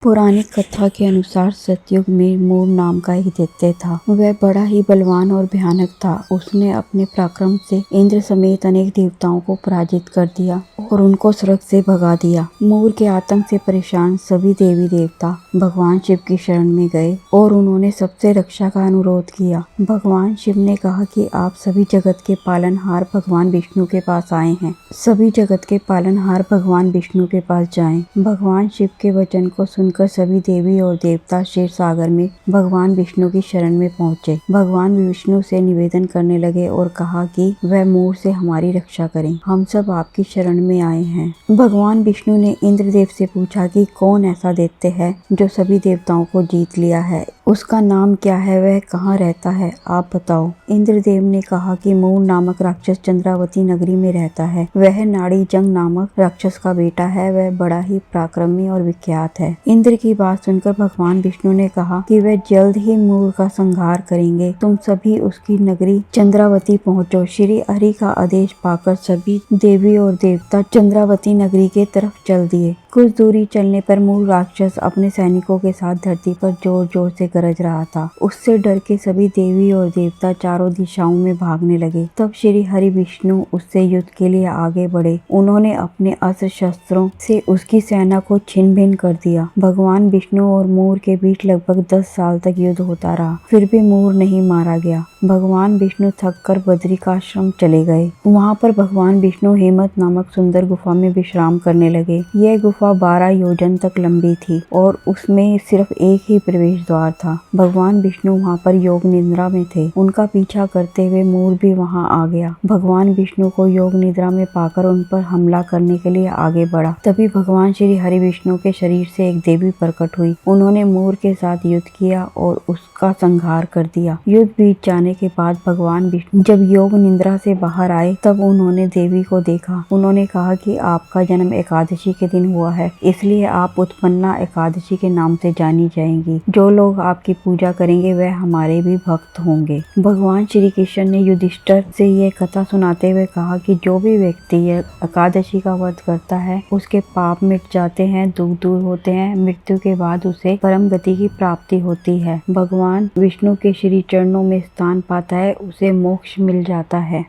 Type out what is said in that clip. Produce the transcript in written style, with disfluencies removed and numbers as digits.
पौराणिक कथा के अनुसार सतयुग में मूर नाम का एक दैत्य था। वह बड़ा ही बलवान और भयानक था। उसने अपने पराक्रम से इंद्र समेत अनेक देवताओं को पराजित कर दिया और उनको स्वर्ग से भगा दिया। मूर के आतंक से परेशान सभी देवी देवता भगवान शिव की शरण में गए और उन्होंने सबसे रक्षा का अनुरोध किया। भगवान शिव ने कहा कि आप सभी जगत के पालनहार भगवान विष्णु के पास आए हैं। सभी जगत के पालनहार भगवान विष्णु के पास जाएं। भगवान शिव के वचन को सुनकर सभी देवी और देवता क्षीर सागर में भगवान विष्णु की शरण में पहुंचे। भगवान विष्णु से निवेदन करने लगे और कहा कि वह मूर से हमारी रक्षा करें। हम सब आपकी शरण में आए हैं। भगवान विष्णु ने इंद्रदेव से पूछा कि कौन ऐसा दैत्य है जो सभी देवताओं को जीत लिया है। उसका नाम क्या है, वह कहाँ रहता है, आप बताओ। इंद्रदेव ने कहा कि मूर नामक राक्षस चंद्रावती नगरी में रहता है। वह नाड़ी जंग नामक राक्षस का बेटा है। वह बड़ा ही पराक्रमी और विख्यात है। इंद्र की बात सुनकर भगवान विष्णु ने कहा कि वह जल्द ही मूर का संहार करेंगे। तुम सभी उसकी नगरी चंद्रावती पहुंचो। श्री हरि का आदेश पाकर सभी देवी और देवता चंद्रावती नगरी के तरफ चल दिए। कुछ दूरी चलने पर मूर राक्षस अपने सैनिकों के साथ धरती पर जोर जोर से गरज रहा था। उससे डर के सभी देवी और देवता चारों दिशाओं में भागने लगे। तब श्री हरि विष्णु उससे युद्ध के लिए आगे बढ़े। उन्होंने अपने अस्त्र शस्त्रों से उसकी सेना को छिन्न भिन्न कर दिया। भगवान विष्णु और मूर के बीच लगभग 10 साल तक युद्ध होता रहा, फिर भी मूर नहीं मारा गया। भगवान विष्णु थककर बद्रिकाश्रम चले गए। वहाँ पर भगवान विष्णु हेमत नामक सुंदर गुफा में विश्राम करने लगे। यह गुफा 12 योजन तक लंबी थी और उसमें सिर्फ एक ही प्रवेश द्वार था। भगवान विष्णु वहाँ पर योग निद्रा में थे। उनका पीछा करते हुए मूर भी वहाँ आ गया। भगवान विष्णु को योग निद्रा में पाकर उन पर हमला करने के लिए आगे बढ़ा। तभी भगवान श्री हरि विष्णु के शरीर से एक देवी प्रकट हुई। उन्होंने मूर के साथ युद्ध किया और उसका संहार कर दिया। युद्ध बीत जाने के बाद भगवान विष्णु जब योग निद्रा से बाहर आए तब उन्होंने देवी को देखा। उन्होंने कहा कि आपका जन्म एकादशी के दिन हुआ है, इसलिए आप उत्पन्ना एकादशी के नाम से जानी जाएंगी। जो लोग आपकी पूजा करेंगे वह हमारे भी भक्त होंगे। भगवान श्री कृष्ण ने युधिष्ठिर से यह कथा सुनाते हुए कहा कि जो भी व्यक्ति एकादशी का व्रत करता है उसके पाप मिट जाते हैं, दुख दूर होते हैं। मृत्यु के बाद उसे परम गति की प्राप्ति होती है। भगवान विष्णु के श्री चरणों में स्थान पाता है, उसे मोक्ष मिल जाता है।